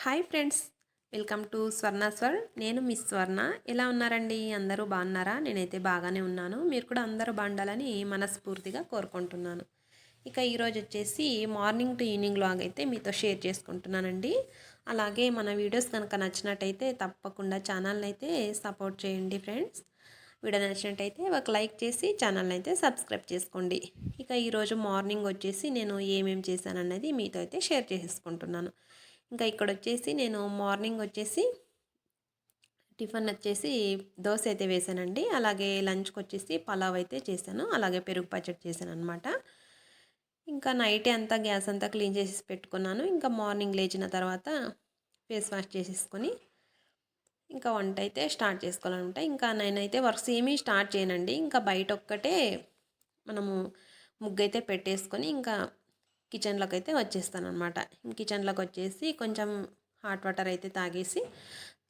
Hi friends, welcome to స్వర్ణ స్వర్. నేను miss స్వర్ణ. ఎలా ఉన్నారండి? అందరూ బాగున్నారా? నేనైతే బాగానే ఉన్నాను. మీరు కూడా అందరూ బాగుండాలని మనస్ఫూర్తిగా కోరుకుంటున్నాను. ఇక ఈరోజు వచ్చేసి మార్నింగ్ టు ఈవినింగ్ లాగ్ అయితే మీతో షేర్ చేసుకుంటున్నానండి. అలాగే మన వీడియోస్ కనుక నచ్చినట్టయితే తప్పకుండా ఛానల్ని అయితే సపోర్ట్ చేయండి ఫ్రెండ్స్. వీడియో నచ్చినట్టయితే ఒక లైక్ చేసి ఛానల్ని అయితే సబ్స్క్రైబ్ చేసుకోండి. ఇక ఈరోజు మార్నింగ్ వచ్చేసి నేను ఏమేమి చేశానన్నది మీతో అయితే షేర్ చేసుకుంటున్నాను. ఇంకా ఇక్కడ వచ్చేసి నేను మార్నింగ్ వచ్చేసి టిఫిన్ వచ్చేసి దోశ అయితే వేసానండి. అలాగే లంచ్కి వచ్చేసి పలావ్ అయితే చేశాను. అలాగే పెరుగు పచ్చడి చేశాను అనమాట. ఇంకా నైటే అంతా గ్యాస్ అంతా క్లీన్ చేసి పెట్టుకున్నాను. ఇంకా మార్నింగ్ లేచిన తర్వాత ఫేస్ వాష్ చేసేసుకొని ఇంకా వంట అయితే స్టార్ట్ చేసుకోవాలన్నమాట. ఇంకా నేనైతే వర్క్స్ ఏమీ స్టార్ట్ చేయనండి. ఇంకా బయట ఒక్కటే మనము ముగ్గు అయితే పెట్టేసుకొని ఇంకా కిచెన్లోకి అయితే వచ్చేస్తాను అనమాట. కిచెన్లోకి వచ్చేసి కొంచెం హాట్ వాటర్ అయితే తాగేసి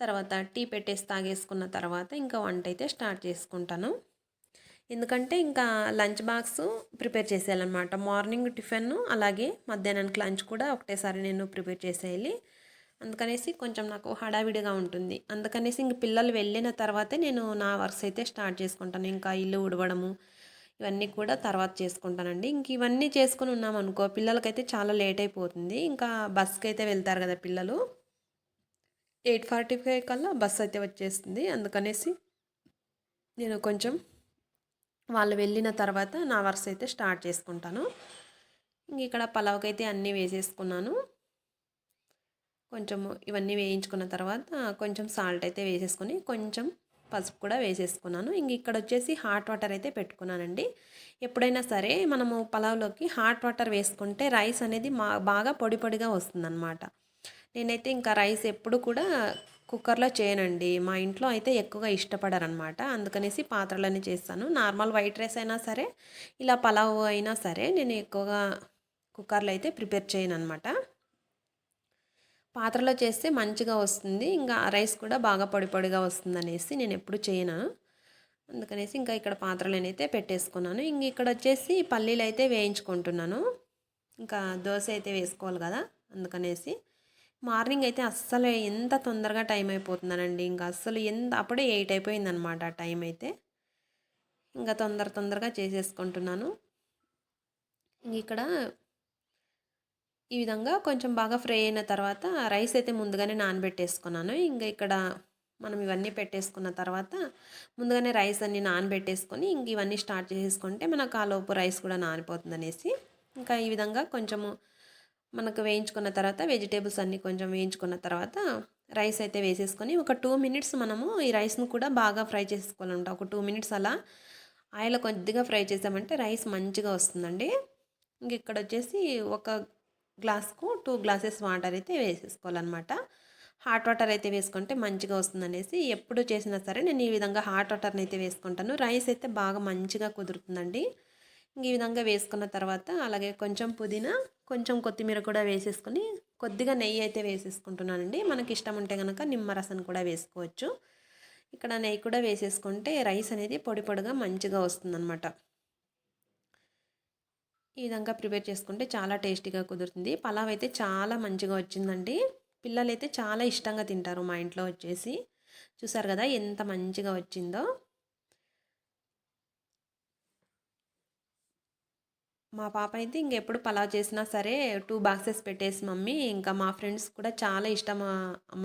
తర్వాత టీ పెట్టేసి తాగేసుకున్న తర్వాత ఇంకా వంట అయితే స్టార్ట్ చేసుకుంటాను. ఎందుకంటే ఇంకా లంచ్ బాక్స్ ప్రిపేర్ చేసేయాలన్నమాట. మార్నింగ్ టిఫిన్ అలాగే మధ్యాహ్నానికి లంచ్ కూడా ఒకటేసారి నేను ప్రిపేర్ చేసేయాలి. అందుకనేసి కొంచెం నాకు హడావిడిగా ఉంటుంది. అందుకనేసి ఇంక పిల్లలు వెళ్ళిన తర్వాతే నేను నా వర్క్స్ అయితే స్టార్ట్ చేసుకుంటాను. ఇంకా ఇల్లు ఉడవడము ఇవన్నీ కూడా తర్వాత చేసుకుంటానండి. ఇంక ఇవన్నీ చేసుకుని ఉన్నామనుకో పిల్లలకైతే చాలా లేట్ అయిపోతుంది. ఇంకా బస్కి అయితే వెళ్తారు కదా పిల్లలు. 8:45 కల్లా బస్ అయితే వచ్చేస్తుంది. అందుకనేసి నేను కొంచెం వాళ్ళు వెళ్ళిన తర్వాత నా వర్క్స్ అయితే స్టార్ట్ చేసుకుంటాను. ఇంక ఇక్కడ పలావ్కైతే అన్నీ వేసేసుకున్నాను. కొంచెము ఇవన్నీ వేయించుకున్న తర్వాత కొంచెం సాల్ట్ అయితే వేసేసుకొని కొంచెం పసుపు కూడా వేసేసుకున్నాను. ఇంక ఇక్కడ వచ్చేసి హాట్ వాటర్ అయితే పెట్టుకున్నానండి. ఎప్పుడైనా సరే మనము పలావ్లోకి హాట్ వాటర్ వేసుకుంటే రైస్ అనేది బాగా పొడి పొడిగా వస్తుందన్నమాట. నేనైతే ఇంకా రైస్ ఎప్పుడు కూడా కుక్కర్లో చేయనండి. మా ఇంట్లో అయితే ఎక్కువగా ఇష్టపడరనమాట. అందుకనేసి పాత్రలోనే చేస్తాను. నార్మల్ వైట్ రైస్ అయినా సరే ఇలా పలావ్ అయినా సరే నేను ఎక్కువగా కుక్కర్లో అయితే ప్రిపేర్ చేయను అనమాట. పాత్రలో చేస్తే మంచిగా వస్తుంది. ఇంకా రైస్ కూడా బాగా పొడి పొడిగా వస్తుందనేసి నేను ఎప్పుడు చేయను. అందుకనేసి ఇంకా ఇక్కడ పాత్రలోనైతే పెట్టేసుకున్నాను. ఇంక ఇక్కడ వచ్చేసి పల్లీలు అయితే వేయించుకుంటున్నాను. ఇంకా దోశ అయితే వేసుకోవాలి కదా, అందుకనేసి మార్నింగ్ అయితే అస్సలు ఎంత తొందరగా టైం అయిపోతుందనండి. ఇంకా అస్సలు అప్పుడే 8 అయిపోయిందనమాట టైం అయితే. ఇంకా తొందరగా చేసేసుకుంటున్నాను. ఇంక ఇక్కడ ఈ విధంగా కొంచెం బాగా ఫ్రై అయిన తర్వాత రైస్ అయితే ముందుగానే నానబెట్టేసుకున్నాను. ఇంకా ఇక్కడ మనం ఇవన్నీ పెట్టేసుకున్న తర్వాత ముందుగానే రైస్ అన్ని నానబెట్టేసుకొని ఇంక ఇవన్నీ స్టార్ట్ చేసేసుకుంటే మనకు ఆ లోపు రైస్ కూడా నానిపోతుంది అనేసి ఇంకా ఈ విధంగా కొంచెము మనకు వేయించుకున్న తర్వాత వెజిటేబుల్స్ అన్నీ కొంచెం వేయించుకున్న తర్వాత రైస్ అయితే వేసేసుకొని ఒక 2 మినిట్స్ మనము ఈ రైస్ను కూడా బాగా ఫ్రై చేసుకోవాలంట. ఒక 2 మినిట్స్ అలా ఆయిల్ కొద్దిగా ఫ్రై చేసామంటే రైస్ మంచిగా వస్తుందండి. ఇంక ఇక్కడ వచ్చేసి ఒక గ్లాస్కు 2 గ్లాసెస్ వాటర్ అయితే వేసేసుకోవాలన్నమాట. హాట్ వాటర్ అయితే వేసుకుంటే మంచిగా వస్తుందనేసి ఎప్పుడు చేసినా సరే నేను ఈ విధంగా హాట్ వాటర్ని అయితే వేసుకుంటాను. రైస్ అయితే బాగా మంచిగా కుదురుతుందండి. ఈ విధంగా వేసుకున్న తర్వాత అలాగే కొంచెం పుదీనా కొంచెం కొత్తిమీర కూడా వేసేసుకొని కొద్దిగా నెయ్యి అయితే వేసేసుకుంటున్నానండి. మనకి ఇష్టం ఉంటే కనుక నిమ్మరసం కూడా వేసుకోవచ్చు. ఇక్కడ నెయ్యి కూడా వేసేసుకుంటే రైస్ అనేది పొడి పొడిగా మంచిగా వస్తుందన్నమాట. ఈ విధంగా ప్రిపేర్ చేసుకుంటే చాలా టేస్టీగా కుదురుతుంది. పలావ్ అయితే చాలా మంచిగా వచ్చిందండి. పిల్లలైతే చాలా ఇష్టంగా తింటారు మా ఇంట్లో వచ్చేసి. చూసారు కదా ఎంత మంచిగా వచ్చిందో. మా పాప అయితే ఇంకెప్పుడు పలావ్ చేసినా సరే 2 బాక్సెస్ పెట్టేసి మమ్మీ ఇంకా మా ఫ్రెండ్స్ కూడా చాలా ఇష్టం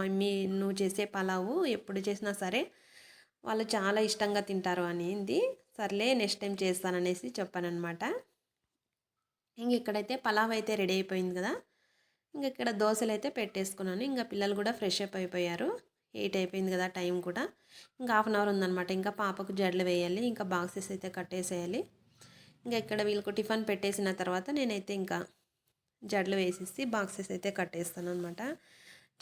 మమ్మీ నువ్వు చేసే పలావు ఎప్పుడు చేసినా సరే వాళ్ళు చాలా ఇష్టంగా తింటారు అనింది. సర్లే నెక్స్ట్ టైం చేస్తాననేసి చెప్పానన్నమాట. ఇంక ఇక్కడైతే పలావ్ అయితే రెడీ అయిపోయింది కదా. ఇంక ఇక్కడ దోశలు అయితే పెట్టేసుకున్నాను. ఇంకా పిల్లలు కూడా ఫ్రెష్ అప్ అయిపోయారు. 8 అయిపోయింది కదా టైం కూడా. ఇంకా హాఫ్ అన్ అవర్ ఉందన్నమాట. ఇంకా పాపకు జడలు వేయాలి, ఇంకా బాక్సెస్ అయితే కట్టేసేయాలి. ఇంకా ఇక్కడ వీళ్ళకు టిఫిన్ పెట్టేసిన తర్వాత నేనైతే ఇంకా జడలు వేసేసి బాక్సెస్ అయితే కట్టేస్తాను అనమాట.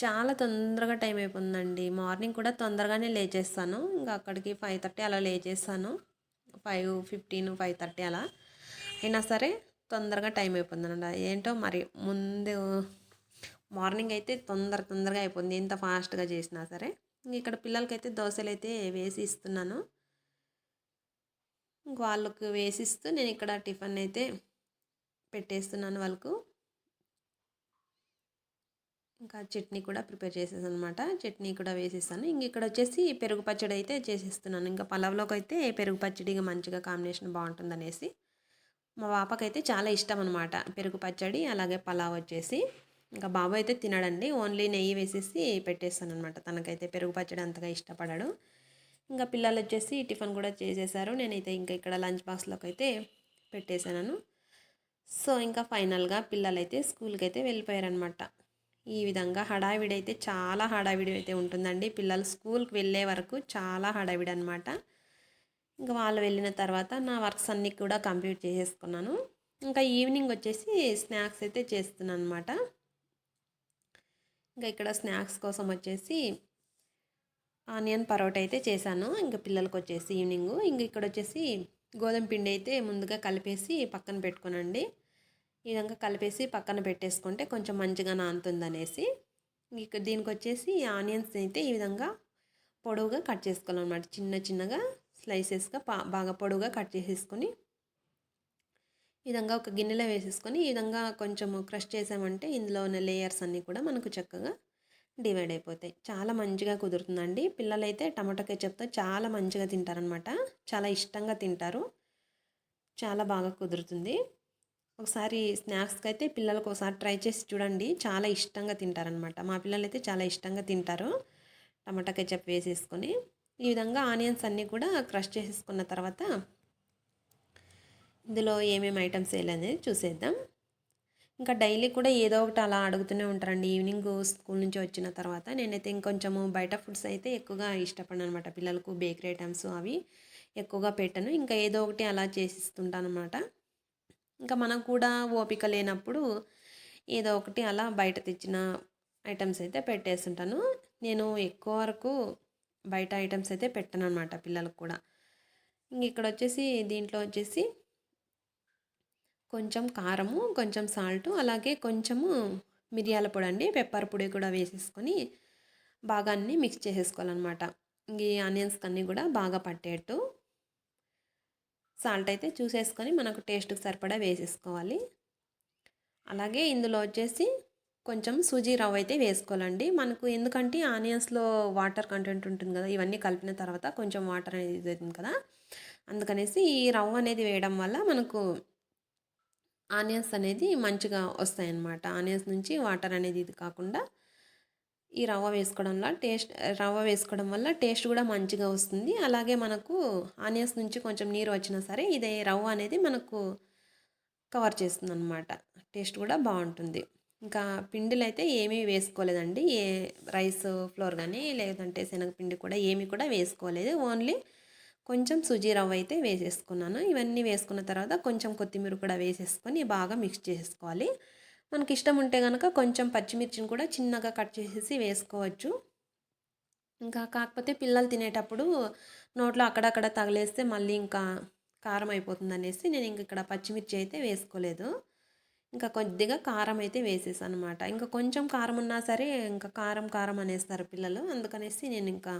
చాలా తొందరగా టైం అయిపోతుందండి. మార్నింగ్ కూడా తొందరగానే లేచేస్తాను. ఇంకా అక్కడికి 5:30 అలా లేచేస్తాను. 5:15 5:30 అలా అయినా సరే తొందరగా టైం అయిపోతుందన్నమాట. ఏంటో మరి ముందు మార్నింగ్ అయితే తొందరగా అయిపోతుంది ఎంత ఫాస్ట్గా చేసినా సరే. ఇక్కడ పిల్లలకైతే దోశలు అయితే వేసి ఇస్తున్నాను. వాళ్ళకు వేసిస్తూ నేను ఇక్కడ టిఫిన్ అయితే పెట్టేస్తున్నాను వాళ్ళకు. ఇంకా చట్నీ కూడా ప్రిపేర్ చేసేసాను అనమాట. చట్నీ కూడా వేసేసాను. ఇంక ఇక్కడ వచ్చేసి పెరుగు పచ్చడి అయితే చేసేస్తున్నాను. ఇంకా పలావ్‌లోకి అయితే పెరుగు పచ్చడి మంచిగా కాంబినేషన్ బావుంటుందనేసి. మా పాపకైతే చాలా ఇష్టం అనమాట. పెరుగు పచ్చడి అలాగే పలావ్ వచ్చేసి. ఇంకా బాబు అయితే తినడండి. ఓన్లీ నెయ్యి వేసేసి పెట్టేస్తాననమాట. తనకైతే పెరుగు పచ్చడి అంతగా ఇష్టపడడు. ఇంకా పిల్లలు వచ్చేసి టిఫిన్ కూడా చేసేసారు. నేనైతే ఇంకా ఇక్కడ లంచ్ బాక్స్‌లోకి అయితే పెట్టేసాను. సో, ఇంకా ఫైనల్‌గా పిల్లలైతే స్కూల్‌కి అయితే వెళ్ళిపోయారనమాట. ఈ విధంగా హడావిడి అయితే చాలా హడావిడి అయితే ఉంటుందండి. పిల్లలు స్కూల్‌కి వెళ్ళే వరకు చాలా హడావిడి అనమాట. ఇంకా వాళ్ళు వెళ్ళిన తర్వాత నా వర్క్స్ అన్నీ కూడా కంప్లీట్ చేసేసుకున్నాను. ఇంకా ఈవినింగ్ వచ్చేసి స్నాక్స్ అయితే చేస్తున్నాను అనమాట. ఇంకా ఇక్కడ స్నాక్స్ కోసం వచ్చేసి ఆనియన్ పరోటా అయితే చేశాను. ఇంక పిల్లలకి వచ్చేసి ఈవినింగు. ఇంక ఇక్కడ వచ్చేసి గోధుమ పిండి అయితే ముందుగా కలిపేసి పక్కన పెట్టుకోనండి. ఈ విధంగా కలిపేసి పక్కన పెట్టేసుకుంటే కొంచెం మంచిగా నానుతుందనేసి. ఇక దీనికి వచ్చేసి ఆనియన్స్ అయితే ఈ విధంగా పొడవుగా కట్ చేసుకోవాలన్నమాట. చిన్న చిన్నగా స్లైసెస్గా బాగా పొడవుగా కట్ చేసేసుకొని ఈ విధంగా ఒక గిన్నెలో వేసేసుకొని ఈ విధంగా కొంచెం క్రష్ చేసామంటే ఇందులో ఉన్న లేయర్స్ అన్నీ కూడా మనకు చక్కగా డివైడ్ అయిపోతాయి. చాలా మంచిగా కుదురుతుందండి. పిల్లలైతే టమాటో కెచప్‌తో చాలా మంచిగా తింటారనమాట. చాలా ఇష్టంగా తింటారు. చాలా బాగా కుదురుతుంది. ఒకసారి స్నాక్స్‌కి అయితే పిల్లలకు ఒకసారి ట్రై చేసి చూడండి. చాలా ఇష్టంగా తింటారనమాట. మా పిల్లలైతే చాలా ఇష్టంగా తింటారు. టమాటా కెచప్ వేసేసుకొని ఈ విధంగా ఆనియన్స్ అన్నీ కూడా క్రష్ చేసేసుకున్న తర్వాత ఇందులో ఏమేమి ఐటమ్స్ వేయాలనేది చూసేద్దాం. ఇంకా డైలీ కూడా ఏదో ఒకటి అలా అడుగుతూనే ఉంటారండి. ఈవినింగ్ స్కూల్ నుంచి వచ్చిన తర్వాత నేనైతే ఇంకొంచెము బయట ఫుడ్స్ అయితే ఎక్కువగా ఇష్టపడను అనమాట. పిల్లలకు బేకరీ ఐటమ్స్ అవి ఎక్కువగా పెట్టను. ఇంకా ఏదో ఒకటి అలా చేసిస్తుంటానమాట. ఇంకా మనకు కూడా ఓపిక లేనప్పుడు ఏదో ఒకటి అలా బయట తెచ్చిన ఐటమ్స్ అయితే పెట్టేస్తుంటాను. నేను ఎక్కువ వరకు బయట ఐటమ్స్ అయితే పెట్టననమాట పిల్లలకు కూడా. ఇంక ఇక్కడ వచ్చేసి దీంట్లో వచ్చేసి కొంచెం కారము, కొంచెం సాల్టు అలాగే కొంచెము మిరియాల పొడి అండి. పెప్పర్ పొడి కూడా వేసేసుకొని బాగా అన్నీ మిక్స్ చేసేసుకోవాలన్నమాట. ఈ ఆనియన్స్‌కి అన్నీ కూడా బాగా పట్టేట్టు సాల్ట్ అయితే చూసేసుకొని మనకు టేస్ట్‌కి సరిపడా వేసేసుకోవాలి. అలాగే ఇందులో వచ్చేసి కొంచెం సూజీ రవ్వ అయితే వేసుకోవాలండి. మనకు ఎందుకంటే ఆనియన్స్‌లో వాటర్ కంటెంట్ ఉంటుంది కదా! ఇవన్నీ కలిపిన తర్వాత కొంచెం వాటర్ అనేది ఇదవుతుంది కదా! అందుకనేసి ఈ రవ్వ అనేది వేయడం వల్ల మనకు ఆనియన్స్ అనేది మంచిగా వస్తాయన్నమాట. ఆనియన్స్ నుంచి వాటర్ అనేది ఇది కాకుండా ఈ రవ్వ వేసుకోవడం వల్ల టేస్ట్ కూడా మంచిగా వస్తుంది. అలాగే మనకు ఆనియన్స్ నుంచి కొంచెం నీరు వచ్చినా సరే ఇదే రవ్వ అనేది మనకు కవర్ చేస్తుందన్నమాట. టేస్ట్ కూడా బాగుంటుంది. ఇంకా పిండిలైతే ఏమీ వేసుకోలేదండి. రైస్ ఫ్లోర్ కానీ లేదంటే శనగపిండి కూడా ఏమీ కూడా వేసుకోలేదు. ఓన్లీ కొంచెం సుజీ రవ్వ అయితే వేసేసుకున్నాను. ఇవన్నీ వేసుకున్న తర్వాత కొంచెం కొత్తిమీర కూడా వేసేసుకొని బాగా మిక్స్ చేసేసుకోవాలి. మనకి ఇష్టం ఉంటే కనుక కొంచెం పచ్చిమిర్చిని కూడా చిన్నగా కట్ చేసేసి వేసుకోవచ్చు. ఇంకా కాకపోతే పిల్లలు తినేటప్పుడు నోట్లో అక్కడక్కడ తగిలేస్తే మళ్ళీ ఇంకా కారం అయిపోతుందనేసి నేను ఇంక ఇక్కడ పచ్చిమిర్చి అయితే వేసుకోలేదు. ఇంకా కొద్దిగా కారం అయితే వేసేసాను అనమాట. ఇంకా కొంచెం కారం ఉన్నా సరే ఇంకా కారం కారం అనేస్తారు పిల్లలు. అందుకనేసి నేను ఇంకా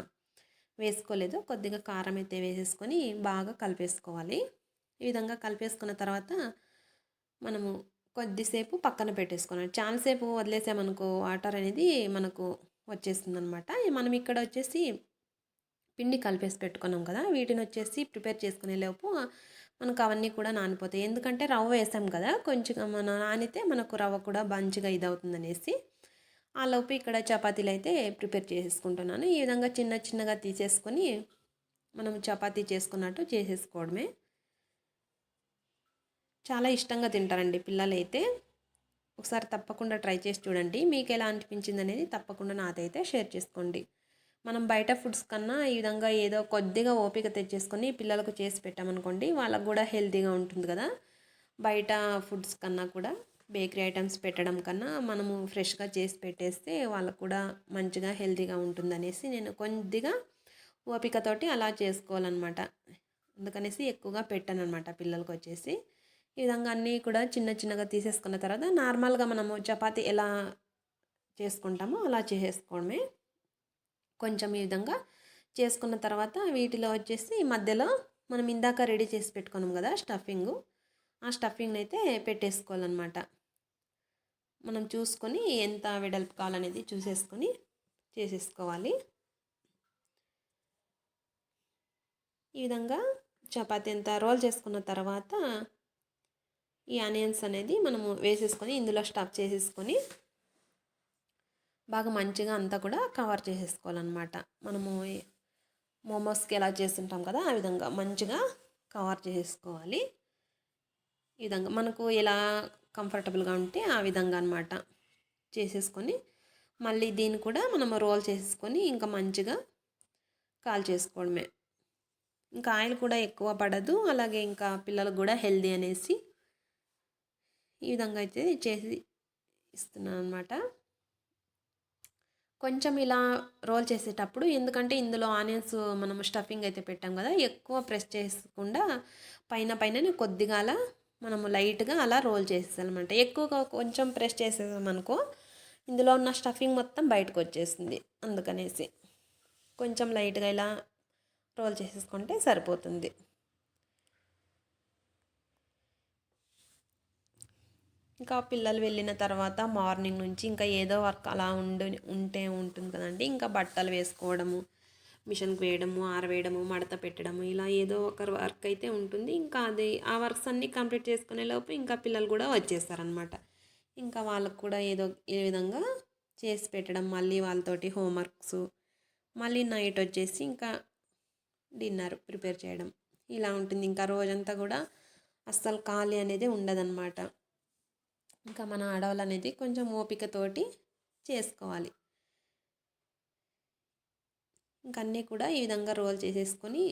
వేసుకోలేదు. కొద్దిగా కారం అయితే వేసేసుకొని బాగా కలిపేసుకోవాలి. ఈ విధంగా కలిపేసుకున్న తర్వాత మనము కొద్దిసేపు పక్కన పెట్టేసుకోవాలి. చాలాసేపు వదిలేసామనుకో వాటర్ అనేది మనకు వచ్చేస్తుందనమాట. మనం ఇక్కడ వచ్చేసి పిండి కలిపేసి పెట్టుకున్నాం కదా! వీటిని వచ్చేసి ప్రిపేర్ చేసుకునే లోపు మనకు అవన్నీ కూడా నానిపోతాయి. ఎందుకంటే రవ్వ వేసాం కదా! కొంచెం నానితే మనకు రవ్వ కూడా మంచిగా ఇదవుతుందనేసి. ఆలోపు ఇక్కడ చపాతీలు అయితే ప్రిపేర్ చేసేసుకుంటున్నాను. ఈ విధంగా చిన్న చిన్నగా తీసేసుకొని మనం చపాతీ చేసుకున్నట్టు చేసేసుకోవడమే. చాలా ఇష్టంగా తింటారండి పిల్లలైతే. ఒకసారి తప్పకుండా ట్రై చేసి చూడండి. మీకు ఎలా అనిపించింది అనేది తప్పకుండా నాతో అయితే షేర్ చేసుకోండి. మనం బయట ఫుడ్స్ కన్నా ఈ విధంగా ఏదో కొద్దిగా ఓపిక తెచ్చేసుకొని పిల్లలకు చేసి పెట్టామనుకోండి వాళ్ళకు కూడా హెల్తీగా ఉంటుంది కదా! బయట ఫుడ్స్ కన్నా కూడా బేకరీ ఐటమ్స్ పెట్టడం కన్నా మనము ఫ్రెష్గా చేసి పెట్టేస్తే వాళ్ళకు కూడా మంచిగా హెల్తీగా ఉంటుందనేసి నేను కొద్దిగా ఓపికతోటి అలా చేసుకోవాలన్నమాట. అందుకనేసి ఎక్కువగా పెట్టానన్నమాట పిల్లలకి వచ్చేసి. ఈ విధంగా అన్నీ కూడా చిన్న చిన్నగా తీసేసుకున్న తర్వాత నార్మల్గా మనము చపాతీ ఎలా చేసుకుంటామో అలా చేసేసుకోవడమే. కొంచెం ఈ విధంగా చేసుకున్న తర్వాత వీటిలో వచ్చేసి మధ్యలో మనం ఇందాక రెడీ చేసి పెట్టుకున్నాం కదా స్టఫింగు, ఆ స్టఫింగ్ని అయితే పెట్టేసుకోవాలన్నమాట. మనం చూసుకొని ఎంత వెడల్పు కావాలనేది చూసేసుకొని చేసేసుకోవాలి. ఈ విధంగా చపాతీ అంతా రోల్ చేసుకున్న తర్వాత ఈ ఆనియన్స్ అనేది మనము వేసేసుకొని ఇందులో స్టఫ్ చేసేసుకొని బాగా మంచిగా అంతా కూడా కవర్ చేసేసుకోవాలన్నమాట. మనము మోమోస్కి ఎలా చేస్తుంటాం కదా, ఆ విధంగా మంచిగా కవర్ చేసేసుకోవాలి. ఈ విధంగా మనకు ఎలా కంఫర్టబుల్గా ఉంటే ఆ విధంగా అనమాట చేసేసుకొని మళ్ళీ దీన్ని కూడా మనం రోల్ చేసుకొని ఇంకా మంచిగా కాల్ చేసుకోవడమే. ఇంకా ఆయిల్ కూడా ఎక్కువ పడదు, అలాగే ఇంకా పిల్లలకు కూడా హెల్దీ అనేసి ఈ విధంగా అయితే చేసి ఇస్తున్నాను అనమాట. కొంచెం ఇలా రోల్ చేసేటప్పుడు, ఎందుకంటే ఇందులో ఆనియన్స్ మనం స్టఫింగ్ అయితే పెట్టాం కదా, ఎక్కువ ప్రెస్ చేసుకుండా పైననే కొద్దిగా అలా మనము లైట్గా అలా రోల్ చేసేసామన్నమాట. ఎక్కువగా కొంచెం ప్రెస్ చేసేసామనుకో ఇందులో ఉన్న స్టఫింగ్ మొత్తం బయటకు వచ్చేస్తుంది. అందుకనేసి కొంచెం లైట్గా ఇలా రోల్ చేసేసుకుంటే సరిపోతుంది. ఇంకా పిల్లలు వెళ్ళిన తర్వాత మార్నింగ్ నుంచి ఇంకా ఏదో వర్క్ అలా ఉంటుంది కదండి. ఇంకా బట్టలు వేసుకోవడము, మిషన్కి వేయడము, ఆరవేయడము, మడత పెట్టడము, ఇలా ఏదో ఒక వర్క్ అయితే ఉంటుంది. ఇంకా అది ఆ వర్క్స్ అన్నీ కంప్లీట్ చేసుకునే లోపు ఇంకా పిల్లలు కూడా వచ్చేస్తారనమాట. ఇంకా వాళ్ళకు కూడా ఏదో ఏ విధంగా చేసి పెట్టడం, మళ్ళీ వాళ్ళతోటి హోంవర్క్స్, మళ్ళీ నైట్ వచ్చేసి ఇంకా డిన్నర్ ప్రిపేర్ చేయడం, ఇలా ఉంటుంది. ఇంకా రోజంతా కూడా అస్సలు ఖాళీ అనేది ఉండదన్నమాట. ఇంకా మన ఆడవాళ్ళు అనేది కొంచెం ఓపికతోటి చేసుకోవాలి. ఇంకా అన్నీ కూడా ఈ విధంగా రోల్ చేసేసుకొని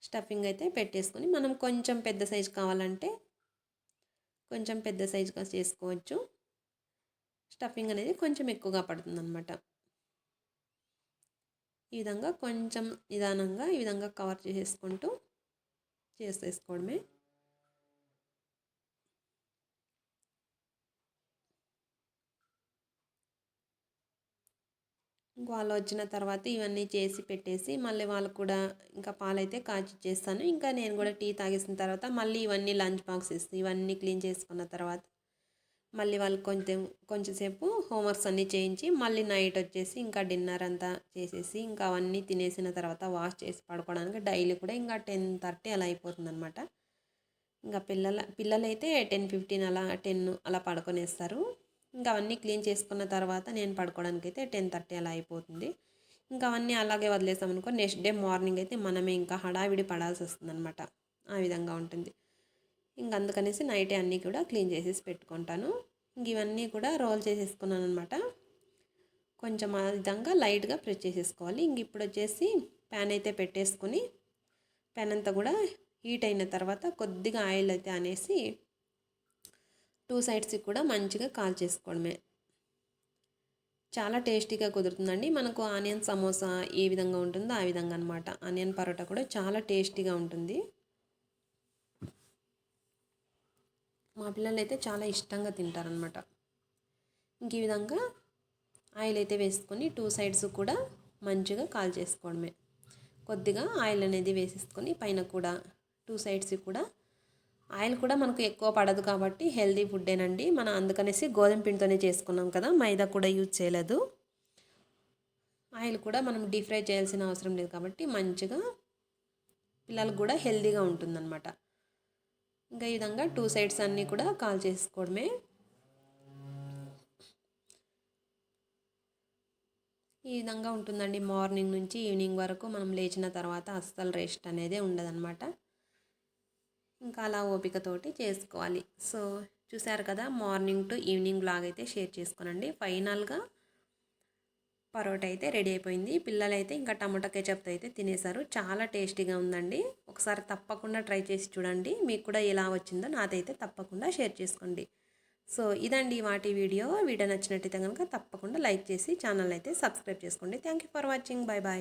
స్టఫింగ్ అయితే పెట్టేసుకొని మనం కొంచెం పెద్ద సైజు కావాలంటే కొంచెం పెద్ద సైజుగా చేసుకోవచ్చు. స్టఫింగ్ అనేది కొంచెం ఎక్కువగా పడుతుంది అన్నమాట. ఈ విధంగా కొంచెం నిదానంగా ఈ విధంగా కవర్ చేసేసుకుంటూ చేసేసుకోవడమే. వాళ్ళు వచ్చిన తర్వాత ఇవన్నీ చేసి పెట్టేసి మళ్ళీ వాళ్ళకు కూడా ఇంకా పాలైతే కాచి చేస్తాను. ఇంకా నేను కూడా టీ తాగేసిన తర్వాత మళ్ళీ ఇవన్నీ లంచ్ బాక్సెస్ ఇవన్నీ క్లీన్ చేసుకున్న తర్వాత మళ్ళీ వాళ్ళకి కొంచెంసేపు హోంవర్క్స్ అన్నీ చేయించి మళ్ళీ నైట్ వచ్చేసి ఇంకా డిన్నర్ అంతా చేసేసి ఇంకా అవన్నీ తినేసిన తర్వాత వాష్ చేసి పడుకోవడానికి డైలీ కూడా ఇంకా 10:30 అలా అయిపోతుంది అనమాట. ఇంకా పిల్లలైతే 10:15 అలా 10 అలా పడుకొనేస్తారు. ఇంకా అవన్నీ క్లీన్ చేసుకున్న తర్వాత నేను పడుకోవడానికి అయితే 10:30 అలా అయిపోతుంది. ఇంకా అవన్నీ అలాగే వదిలేసామనుకో నెక్స్ట్ డే మార్నింగ్ అయితే మనమే ఇంకా హడావిడి పడాల్సి వస్తుంది అనమాట. ఆ విధంగా ఉంటుంది. ఇంక అందుకనేసి నైటే అన్నీ కూడా క్లీన్ చేసేసి పెట్టుకుంటాను. ఇంక ఇవన్నీ కూడా రోల్ చేసేసుకున్నాను అనమాట. కొంచెం ఆ విధంగా లైట్గా ప్రెస్ చేసేసుకోవాలి. ఇంక ఇప్పుడు వచ్చేసి ప్యాన్ అయితే పెట్టేసుకొని ప్యాన్ అంతా కూడా హీట్ అయిన తర్వాత కొద్దిగా ఆయిల్ అయితే అనేసి 2 సైడ్స్కి కూడా మంచిగా కాల్ చేసుకోవడమే. చాలా టేస్టీగా కుదురుతుందండి. మనకు ఆనియన్ సమోసా ఏ విధంగా ఉంటుందో ఆ విధంగా అనమాట. ఆనియన్ పరోటా కూడా చాలా టేస్టీగా ఉంటుంది. మా పిల్లలు అయితే చాలా ఇష్టంగా తింటారనమాట. ఇంక ఈ విధంగా ఆయిల్ అయితే వేసుకొని 2 సైడ్స్ కూడా మంచిగా కాల్ చేసుకోవడమే. కొద్దిగా ఆయిల్ అనేది వేసేసుకొని పైన కూడా 2 సైడ్స్ కూడా ఆయిల్ కూడా మనకు ఎక్కువ పడదు కాబట్టి హెల్దీ ఫుడ్డేనండి. మనం అందుకనేసి గోధుమ పిండితోనే చేసుకున్నాం కదా, మైదా కూడా యూజ్ చేయలేదు. ఆయిల్ కూడా మనం డీప్ ఫ్రై చేయాల్సిన అవసరం లేదు కాబట్టి మంచిగా పిల్లలకు కూడా హెల్దీగా ఉంటుందన్నమాట. ఇంకా ఈ విధంగా 2 సైడ్స్ అన్నీ కూడా కాల్ చేసుకోవడమే. ఈ విధంగా ఉంటుందండి. మార్నింగ్ నుంచి ఈవినింగ్ వరకు మనం లేచిన తర్వాత అస్సలు రెస్ట్ అనేది ఉండదన్నమాట. ఇంకా అలా ఓపికతోటి చేసుకోవాలి. సో చూసారు కదా, మార్నింగ్ టు ఈవినింగ్ బ్లాగ్ అయితే షేర్ చేసుకోనండి. ఫైనల్గా పరోటా అయితే రెడీ అయిపోయింది. పిల్లలైతే ఇంకా టమాటా కెచప్తో అయితే తినేశారు. చాలా టేస్టీగా ఉందండి. ఒకసారి తప్పకుండా ట్రై చేసి చూడండి. మీకు కూడా ఎలా వచ్చిందో నాదైతే తప్పకుండా షేర్ చేసుకోండి. సో ఇదండి వాటి వీడియో నచ్చినట్టయితే కనుక తప్పకుండా లైక్ చేసి ఛానల్ అయితే సబ్స్క్రైబ్ చేసుకోండి. Thank you for watching. Bye bye.